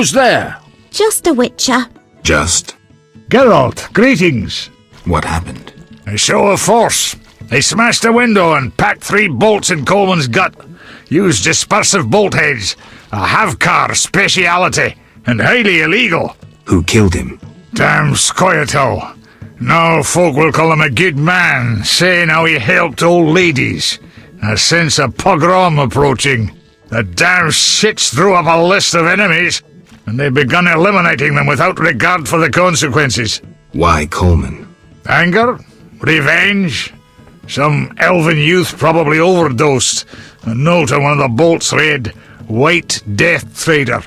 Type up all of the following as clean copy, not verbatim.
Who's there? Just a witcher. Just? Geralt, greetings. What happened? A show of force. They smashed a window and packed 3 bolts in Coleman's gut. Used dispersive bolt heads. A Havkar speciality. And highly illegal. Who killed him? Damn Scoia'tael. Now folk will call him a good man, saying how he helped old ladies. A sense of pogrom approaching. The damn shits drew up a list of enemies, and they've begun eliminating them without regard for the consequences. Why Coleman? Anger? Revenge? Some elven youth probably overdosed. A note on one of the bolts read, White Death Trader.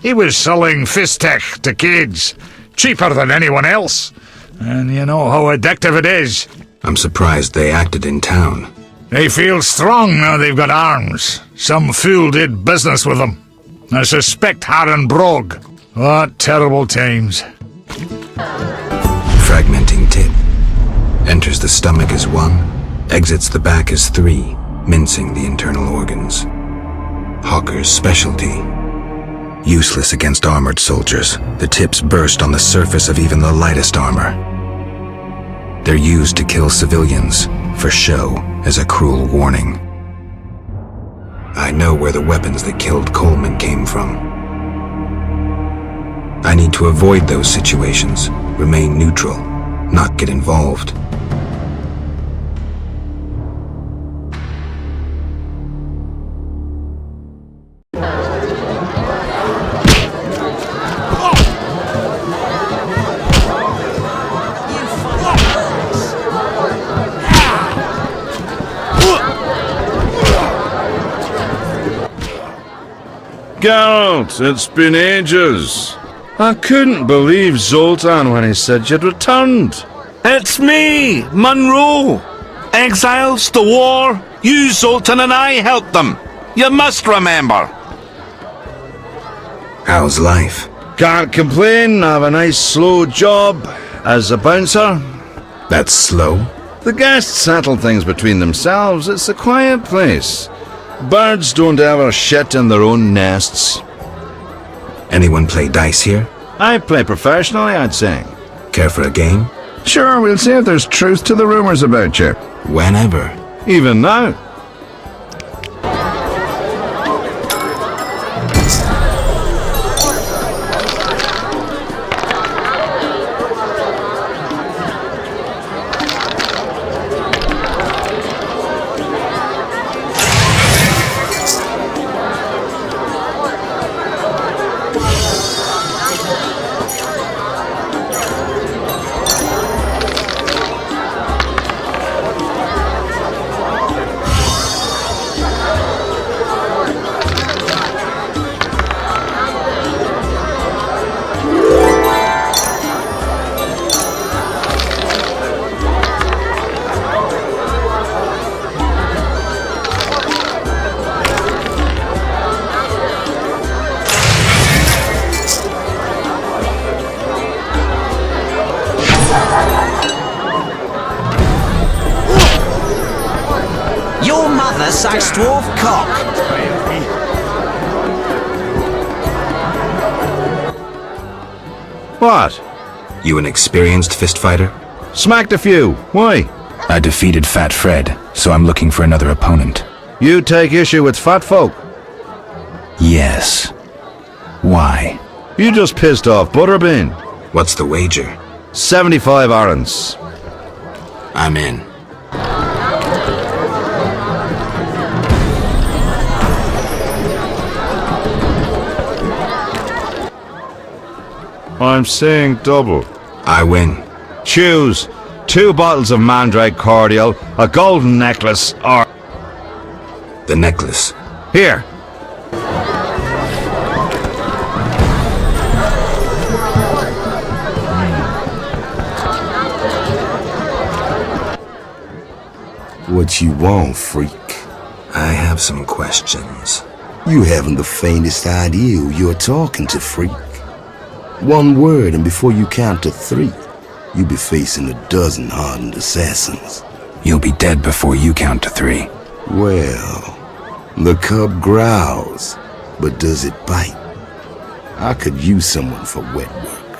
He was selling Fistech to kids. Cheaper than anyone else. And you know how addictive it is. I'm surprised they acted in town. They feel strong now they've got arms. Some fool did business with them. I suspect Harren Brog. What terrible times. Fragmenting tip. Enters the stomach as 1, exits the back as 3, mincing the internal organs. Hawker's specialty. Useless against armored soldiers, the tips burst on the surface of even the lightest armor. They're used to kill civilians, for show, as a cruel warning. I know where the weapons that killed Coleman came from. I need to avoid those situations, remain neutral, not get involved. Geralt, it's been ages. I couldn't believe Zoltan when he said you'd returned. It's me, Monroe. Exiles, the war. You, Zoltan, and I helped them. You must remember. How's life? Can't complain, I have a nice slow job as a bouncer. That's slow? The guests settle things between themselves. It's a quiet place. Birds don't ever shit in their own nests. Anyone play dice here? I play professionally, I'd say. Care for a game? Sure, we'll see if there's truth to the rumors about you. Whenever. Even now. Your mother sucks dwarf cock. What? You an experienced fist fighter? Smacked a few. Why? I defeated Fat Fred, so I'm looking for another opponent. You take issue with fat folk? Yes. Why? You just pissed off Butterbean. What's the wager? 75 arons. I'm in. I'm saying double. I win. Choose 2 bottles of Mandrake cordial, a golden necklace, or... The necklace. Here. What you want, freak? I have some questions. You haven't the faintest idea who you're talking to, freak. 1 word, and before you count to 3, you'll be facing a dozen hardened assassins. You'll be dead before you count to 3. Well, the cub growls, but does it bite? I could use someone for wet work.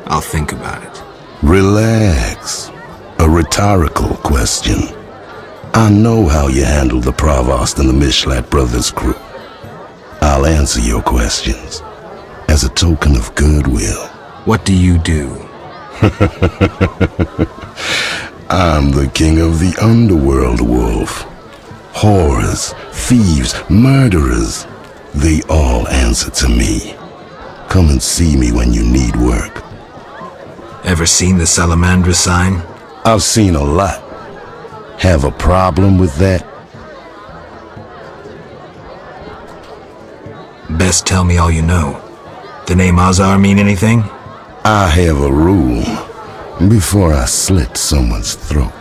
I'll think about it. Relax. A rhetorical question. I know how you handled the Provost and the Mishlat brothers' crew. I'll answer your questions as a token of goodwill. What do you do? I'm the king of the underworld, Wolf. Whores, thieves, murderers, they all answer to me. Come and see me when you need work. Ever seen the Salamandra sign? I've seen a lot. Have a problem with that? Best tell me all you know. The name Azar mean anything? I have a rule. Before I slit someone's throat,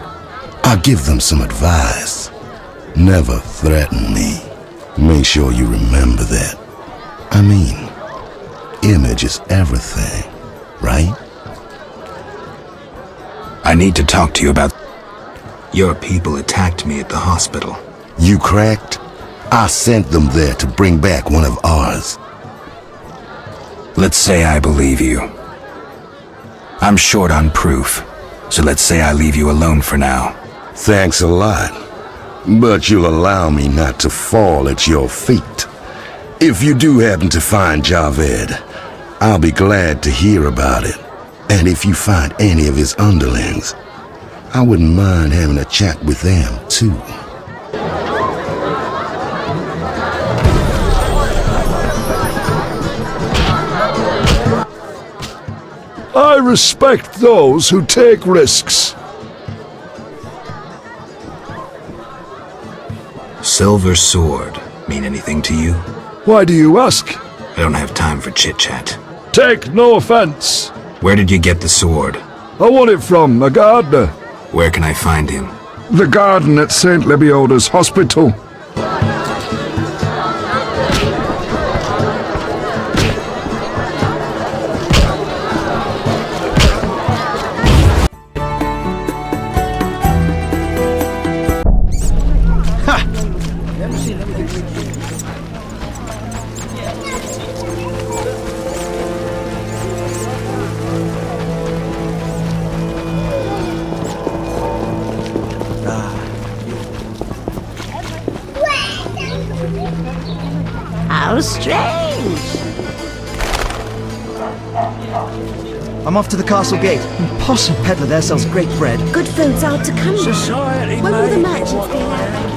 I give them some advice. Never threaten me. Make sure you remember that. I mean, image is everything, right? I need to talk to you about... Your people attacked me at the hospital. You cracked? I sent them there to bring back one of ours. Let's say I believe you. I'm short on proof, so let's say I leave you alone for now. Thanks a lot. But you'll allow me not to fall at your feet. If you do happen to find Javed, I'll be glad to hear about it. And if you find any of his underlings, I wouldn't mind having a chat with them, too. I respect those who take risks. Silver Sword mean anything to you? Why do you ask? I don't have time for chit-chat. Take no offense. Where did you get the sword? I won it from a gardener. Where can I find him? The garden at St. Lebioda's hospital. How strange. I'm off to the castle gate. Impossible. Peddler there sells great bread. Good food's out to come. When will the merchants be allowed?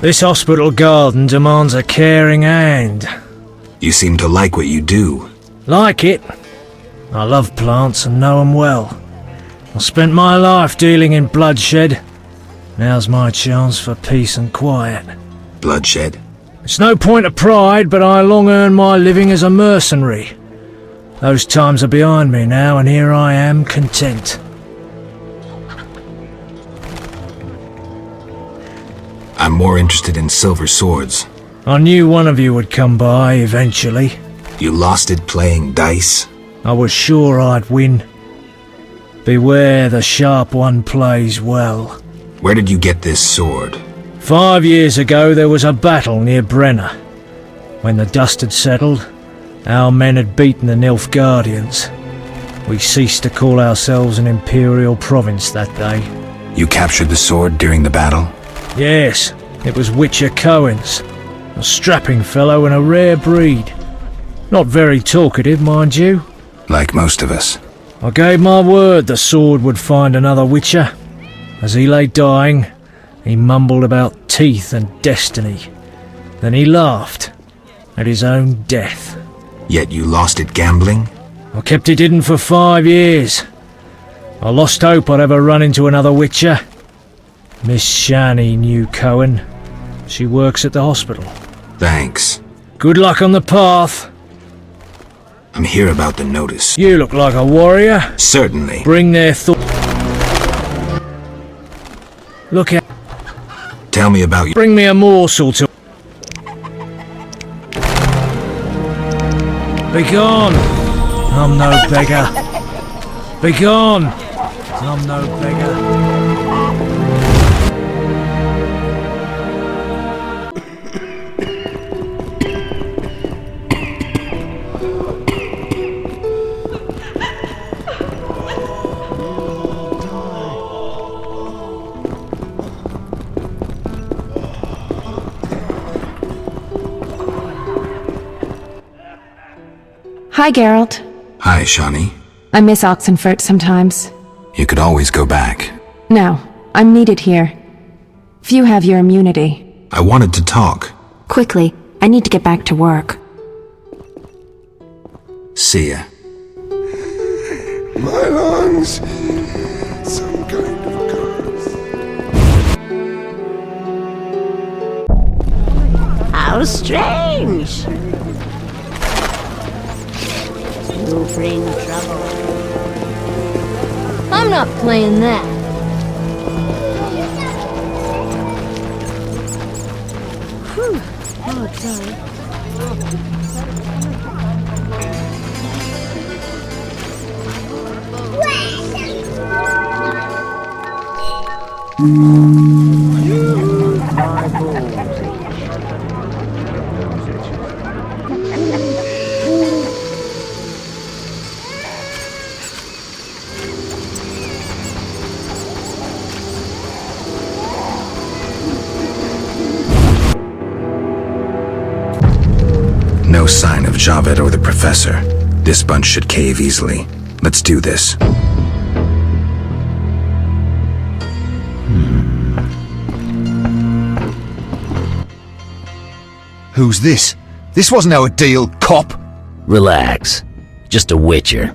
This hospital garden demands a caring hand. You seem to like what you do. Like it? I love plants and know 'em well. I spent my life dealing in bloodshed. Now's my chance for peace and quiet. Bloodshed? It's no point of pride, but I long earned my living as a mercenary. Those times are behind me now, and here I am, content. I'm more interested in silver swords. I knew one of you would come by eventually. You lost it playing dice? I was sure I'd win. Beware the sharp one plays well. Where did you get this sword? 5 years ago there was a battle near Brenna. When the dust had settled, our men had beaten the Nilfgaardians. We ceased to call ourselves an imperial province that day. You captured the sword during the battle? Yes, it was Witcher Cohen's. A strapping fellow and a rare breed. Not very talkative, mind you. Like most of us. I gave my word the sword would find another Witcher. As he lay dying, he mumbled about teeth and destiny. Then he laughed at his own death. Yet you lost it gambling? I kept it hidden for 5 years. I lost hope I'd ever run into another Witcher. Miss Shani knew Cohen. She works at the hospital. Thanks. Good luck on the path. I'm here about the notice. You look like a warrior. Certainly. Bring their thoughts. Look out. Tell me about you. Bring me a morsel to... Begone! I'm no beggar. Begone! I'm no beggar. Hi, Geralt. Hi, Shawnee. I miss Oxenfurt sometimes. You could always go back. No, I'm needed here. Few have your immunity. I wanted to talk. Quickly, I need to get back to work. See ya. My lungs. Some kind of curse. How strange! You bring trouble. I'm not playing that. Whew. Oh, sorry. No sign of Javed or the Professor. This bunch should cave easily. Let's do this. Who's this? This wasn't our deal, cop! Relax. Just a witcher.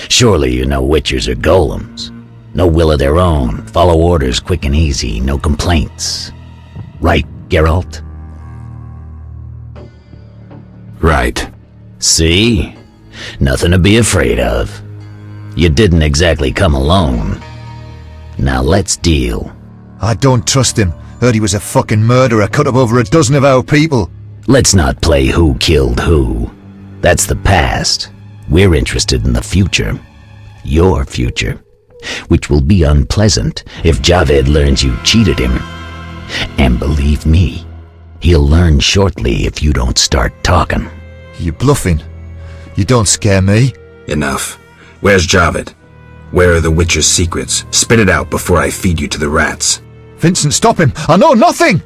Surely you know witchers are golems. No will of their own, follow orders quick and easy, no complaints. Right, Geralt? Right. See? Nothing to be afraid of. You didn't exactly come alone. Now let's deal. I don't trust him. Heard he was a fucking murderer, cut up over a dozen of our people. Let's not play who killed who. That's the past. We're interested in the future. Your future. Which will be unpleasant if Javed learns you cheated him. And believe me, he'll learn shortly if you don't start talking. You're bluffing. You don't scare me. Enough. Where's Javed? Where are the Witcher's secrets? Spit it out before I feed you to the rats. Vincent, stop him! I know nothing!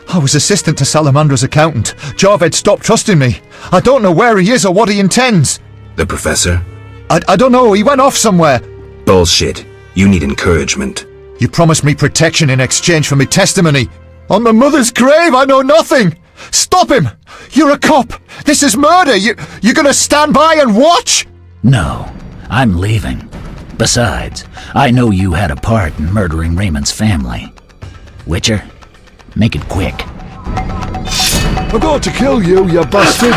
I was assistant to Salamandra's accountant. Javed stopped trusting me. I don't know where he is or what he intends. The Professor? I don't know. He went off somewhere. Bullshit. You need encouragement. You promised me protection in exchange for my testimony. On my mother's grave, I know nothing! Stop him! You're a cop! This is murder! You're gonna stand by and watch?! No, I'm leaving. Besides, I know you had a part in murdering Raymond's family. Witcher, make it quick. About to kill you, you bastard!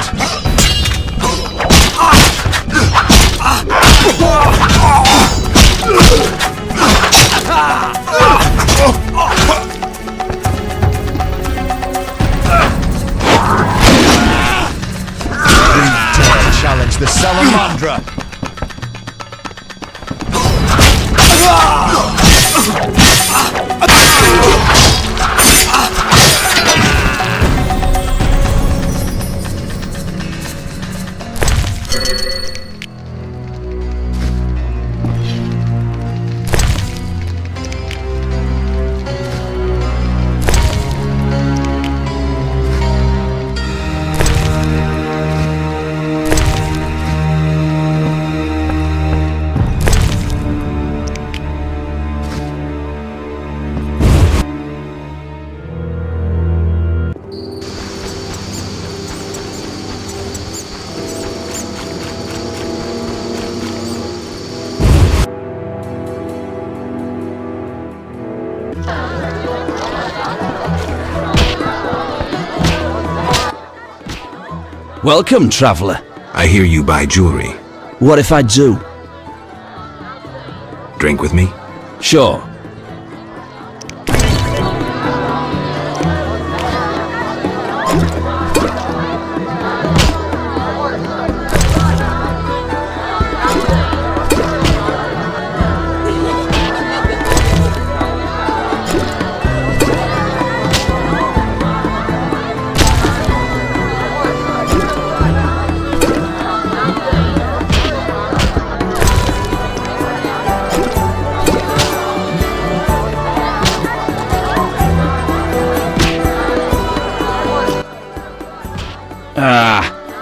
Challenge the Salamandra! Welcome, traveller. I hear you buy jewelry. What if I do? Drink with me? Sure.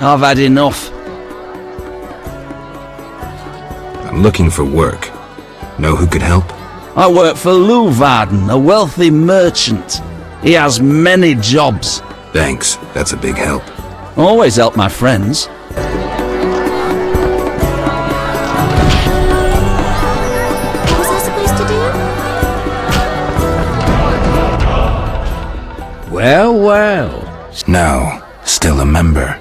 I've had enough. looking for work. Know who could help? I work for Luvarden, a wealthy merchant. He has many jobs. Thanks, that's a big help. Always help my friends. What was I supposed to do? Well, well. No, still a member.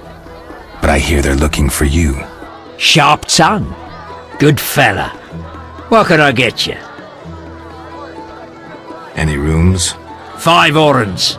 But I hear they're looking for you. Sharp tongue. Good fella. What can I get you? Any rooms? 5 orens.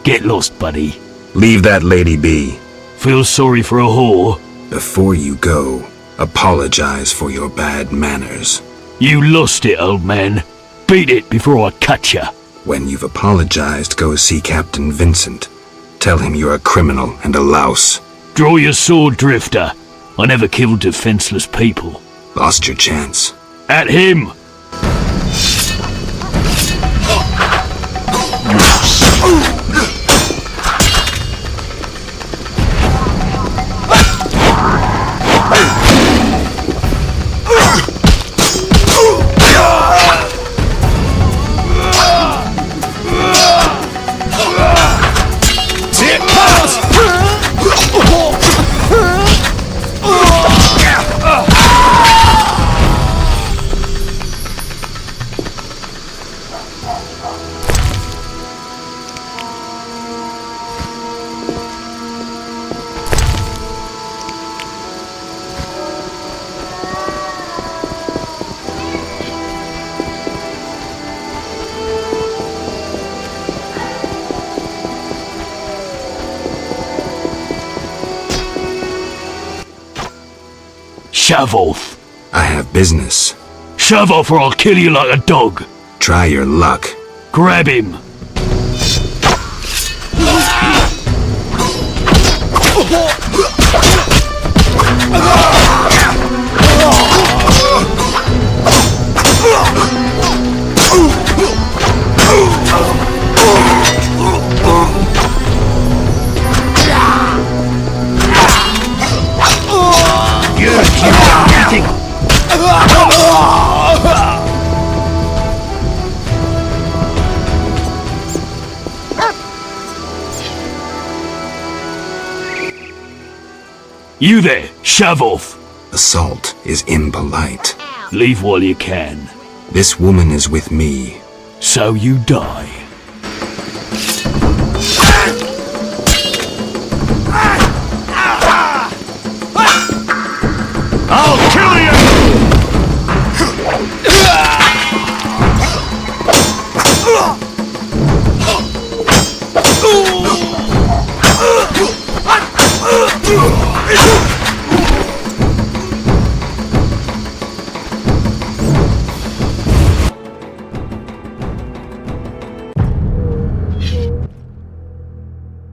Get lost, buddy. Leave that lady be. Feel sorry for a whore? Before you go, apologize for your bad manners. You lost it, old man. Beat it before I cut ya. When you've apologized, go see Captain Vincent. Tell him you're a criminal and a louse. Draw your sword, Drifter. I never killed defenseless people. Lost your chance. At him! Shove off. I have business. Shove off or I'll kill you like a dog. Try your luck. Grab him. You there, shove off. Assault is impolite. Leave while you can. This woman is with me. So you die. I'll kill you!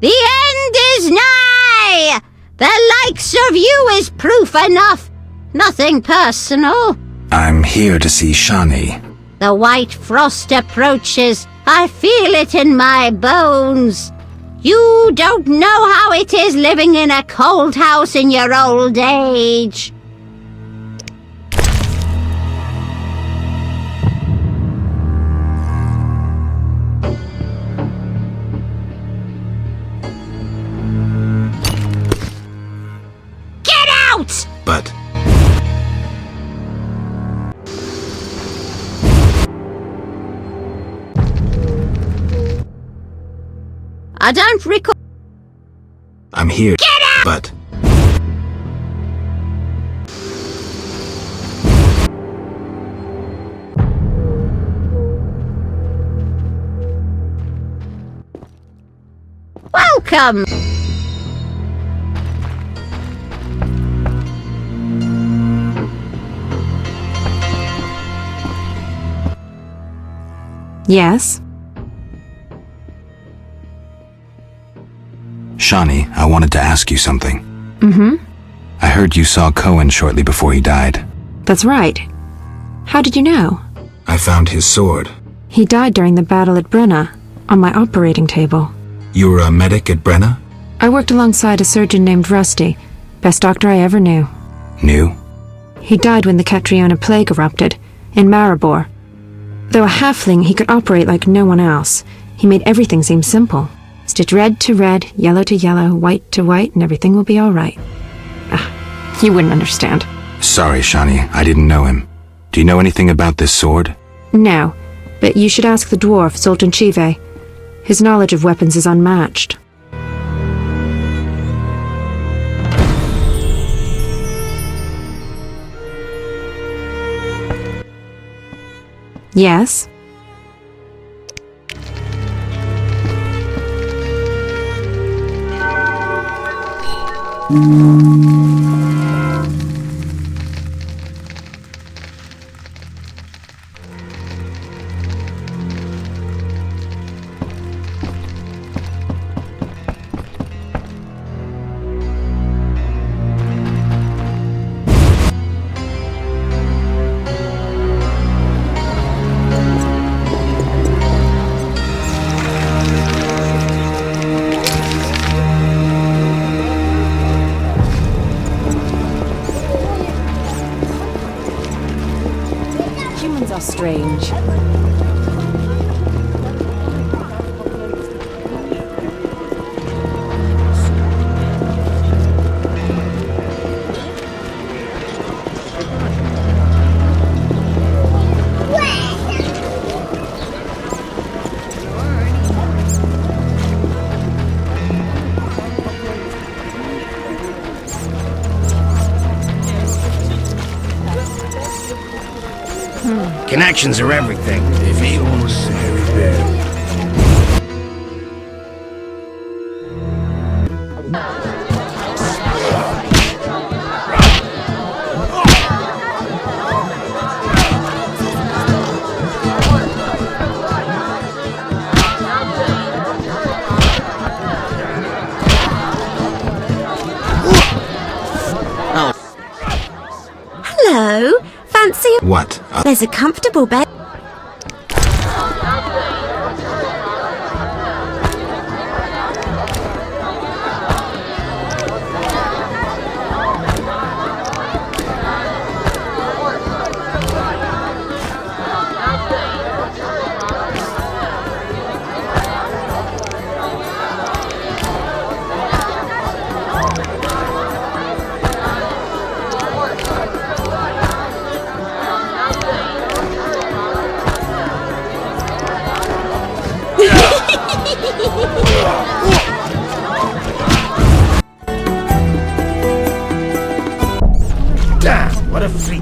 The end is nigh! The likes of you is proof enough. Nothing personal. I'm here to see Shani. The white frost approaches. I feel it in my bones. You don't know how it is living in a cold house in your old age. Get out! But I don't recall. I'm here, but... Welcome. Yes? Shawnee, I wanted to ask you something. Mm-hmm. I heard you saw Cohen shortly before he died. That's right. How did you know? I found his sword. He died during the battle at Brenna, on my operating table. You were a medic at Brenna? I worked alongside a surgeon named Rusty, best doctor I ever knew. Knew? He died when the Catriona plague erupted, in Maribor. Though a halfling, he could operate like no one else. He made everything seem simple. Stitch red to red, yellow to yellow, white to white, and everything will be all right. You wouldn't understand. Sorry, Shawnee, I didn't know him. Do you know anything about this sword? No, but you should ask the dwarf, Zoltan Chive. His knowledge of weapons is unmatched. Yes? Humans are strange. Connections are everything. If he was Hello, fancy? What? There's a comfortable bed. damn, what a freak.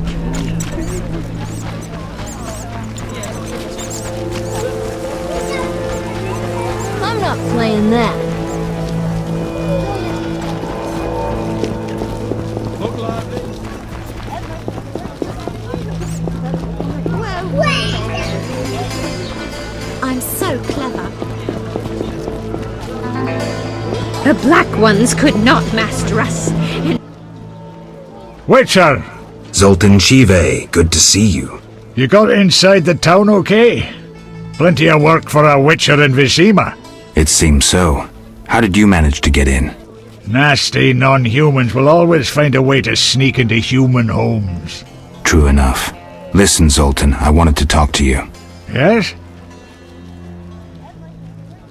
I'm not playing that. I'm so clever. The Black Ones could not master us. Witcher! Zoltan Chive, good to see you. You got inside the town okay? Plenty of work for a Witcher in Vizima. It seems so. How did you manage to get in? Nasty non-humans will always find a way to sneak into human homes. True enough. Listen, Zoltan, I wanted to talk to you. Yes?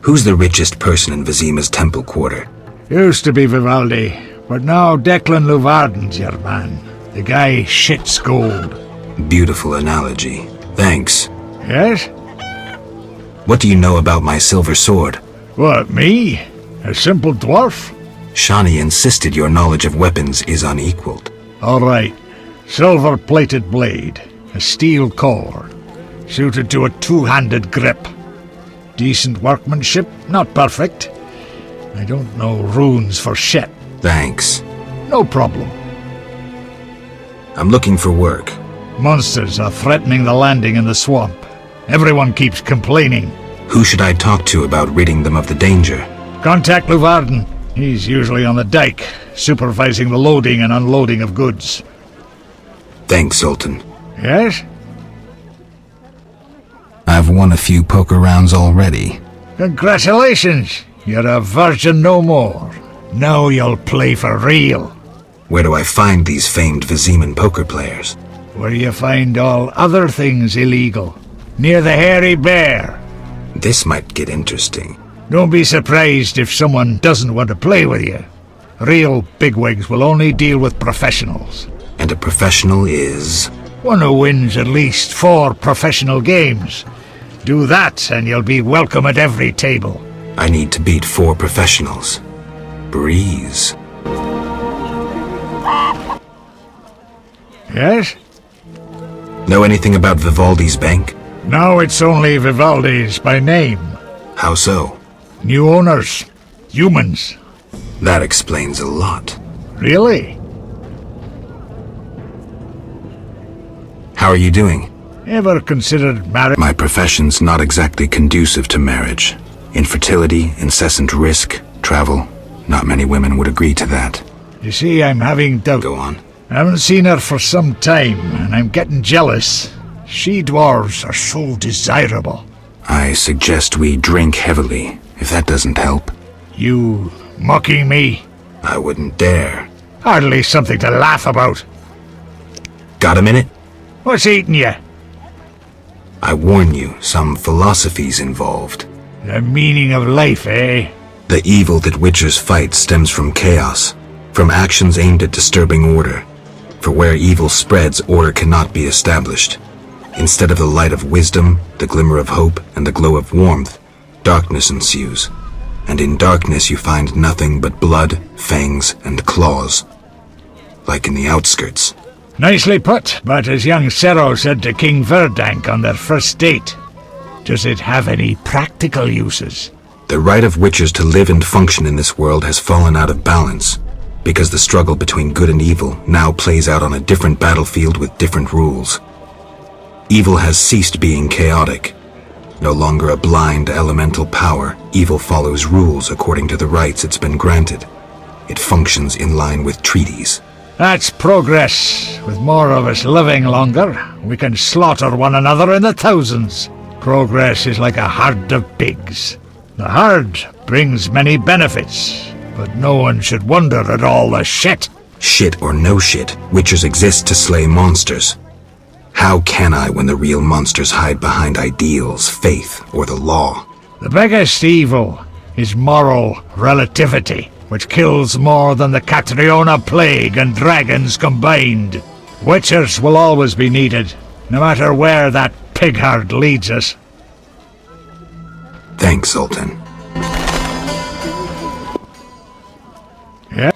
Who's the richest person in Vizima's temple quarter? Used to be Vivaldi, but now Declan Luvarden's your man. The guy shits gold. Beautiful analogy. Thanks. Yes? What do you know about my silver sword? What, me? A simple dwarf? Shawnee insisted your knowledge of weapons is unequaled. All right. Silver-plated blade, a steel core, suited to a two-handed grip. Decent workmanship, not perfect. I don't know runes for shit. Thanks. No problem. I'm looking for work. Monsters are threatening the landing in the swamp. Everyone keeps complaining. Who should I talk to about ridding them of the danger? Contact Luvarden. He's usually on the dike, supervising the loading and unloading of goods. Thanks, Zoltan. Yes? I've won a few poker rounds already. Congratulations! You're a virgin no more. Now you'll play for real. Where do I find these famed Viziman poker players? Where you find all other things illegal. Near the Hairy Bear. This might get interesting. Don't be surprised if someone doesn't want to play with you. Real bigwigs will only deal with professionals. And a professional is? One who wins at least 4 professional games. Do that and you'll be welcome at every table. I need to beat 4 professionals. Breeze. Yes? Know anything about Vivaldi's bank? Now it's only Vivaldi's by name. How so? New owners. Humans. That explains a lot. Really? How are you doing? Ever considered marriage? My profession's not exactly conducive to marriage. Infertility, incessant risk, travel. Not many women would agree to that. You see, I'm having doubt. Go on. I haven't seen her for some time, and I'm getting jealous. She-dwarves are so desirable. I suggest we drink heavily, if that doesn't help. You mocking me? I wouldn't dare. Hardly something to laugh about. Got a minute? What's eating you? I warn you, some philosophy's involved. The meaning of life, eh? The evil that witchers fight stems from chaos, from actions aimed at disturbing order. For where evil spreads, order cannot be established. Instead of the light of wisdom, the glimmer of hope, and the glow of warmth, darkness ensues. And in darkness you find nothing but blood, fangs, and claws. Like in the outskirts. Nicely put, but as young Sero said to King Verdank on their first date, does it have any practical uses? The right of witchers to live and function in this world has fallen out of balance, because the struggle between good and evil now plays out on a different battlefield with different rules. Evil has ceased being chaotic. No longer a blind elemental power, evil follows rules according to the rights it's been granted. It functions in line with treaties. That's progress. With more of us living longer, we can slaughter one another in the thousands. Progress is like a herd of pigs. The herd brings many benefits, but no one should wonder at all the shit. Shit or no shit, witchers exist to slay monsters. How can I when the real monsters hide behind ideals, faith, or the law? The biggest evil is moral relativity, which kills more than the Catriona plague and dragons combined. Witchers will always be needed, no matter where that pig herd leads us. Thanks, Zoltan. Yeah?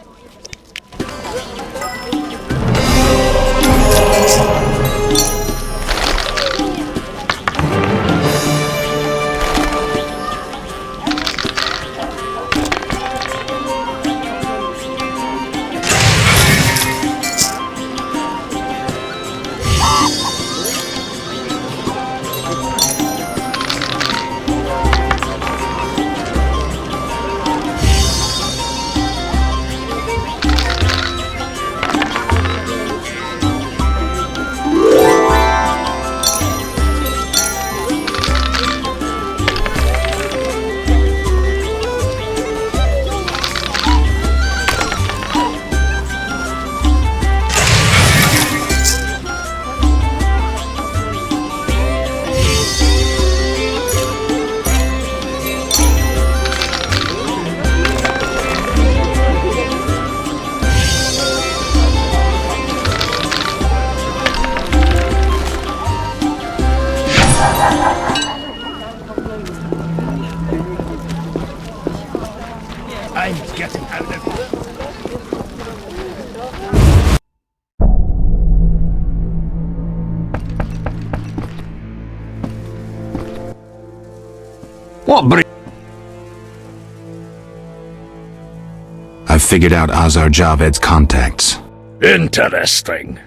Get out of it. What I've figured out Azar Javed's contacts. Interesting.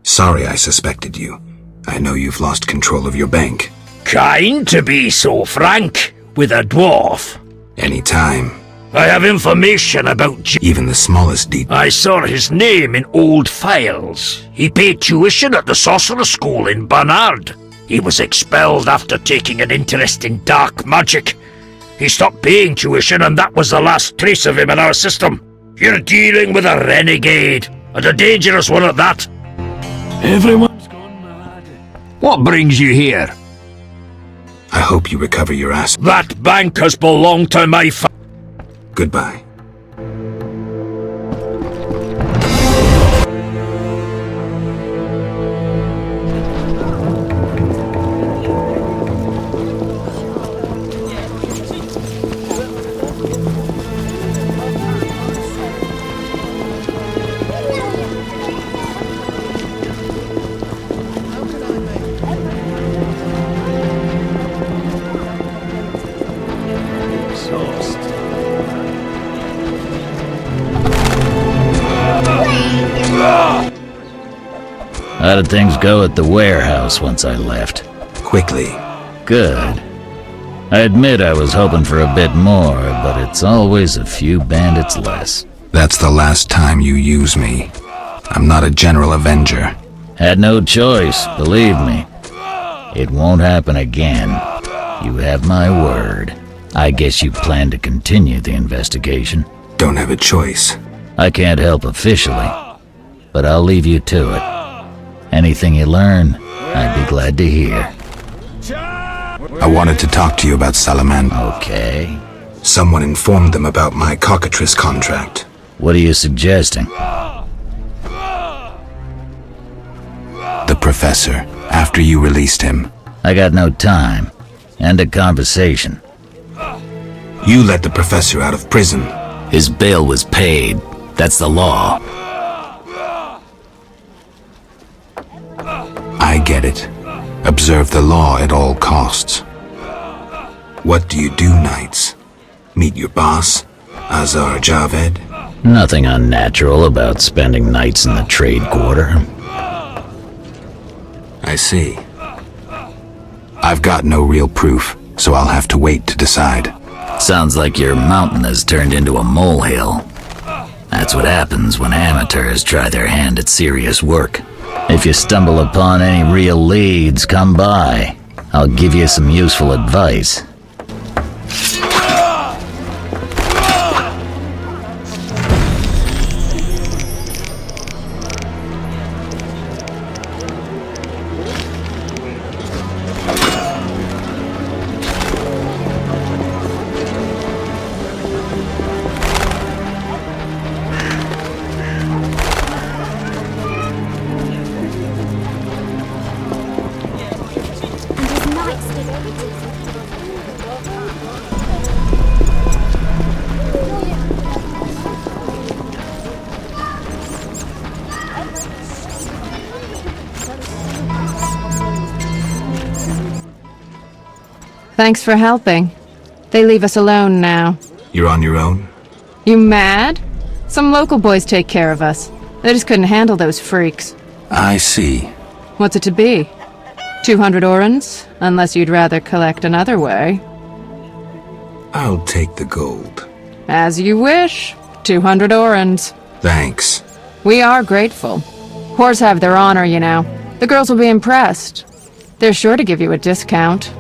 Sorry I suspected you. I know you've lost control of your bank. Kind to be so frank with a dwarf. Anytime. I have information about Even the smallest detail. I saw his name in old files. He paid tuition at the sorcerer school in Barnard. He was expelled after taking an interest in dark magic. He stopped paying tuition, and that was the last trace of him in our system. You're dealing with a renegade, and a dangerous one at that. Everyone's gone mad. What brings you here? I hope you recover your ass. That bank has belonged to my Goodbye. How did things go at the warehouse once I left? Quickly. Good. I admit I was hoping for a bit more, but it's always a few bandits less. That's the last time you use me. I'm not a general avenger. Had no choice, believe me. It won't happen again. You have my word. I guess you plan to continue the investigation. Don't have a choice. I can't help officially, but I'll leave you to it. Anything you learn, I'd be glad to hear. I wanted to talk to you about Salamander. Okay. Someone informed them about my cockatrice contract. What are you suggesting? The professor, after you released him. I got no time. End of conversation. You let the professor out of prison. His bail was paid. That's the law. I get it. Observe the law at all costs. What do you do nights? Meet your boss, Azar Javed? Nothing unnatural about spending nights in the trade quarter. I see. I've got no real proof, so I'll have to wait to decide. Sounds like your mountain has turned into a molehill. That's what happens when amateurs try their hand at serious work. If you stumble upon any real leads, come by. I'll give you some useful advice. Thanks for helping. They leave us alone now. You're on your own? You mad? Some local boys take care of us. They just couldn't handle those freaks. I see. What's it to be? 200 orens? Unless you'd rather collect another way. I'll take the gold. As you wish. 200 orens. Thanks. We are grateful. Whores have their honor, you know. The girls will be impressed. They're sure to give you a discount.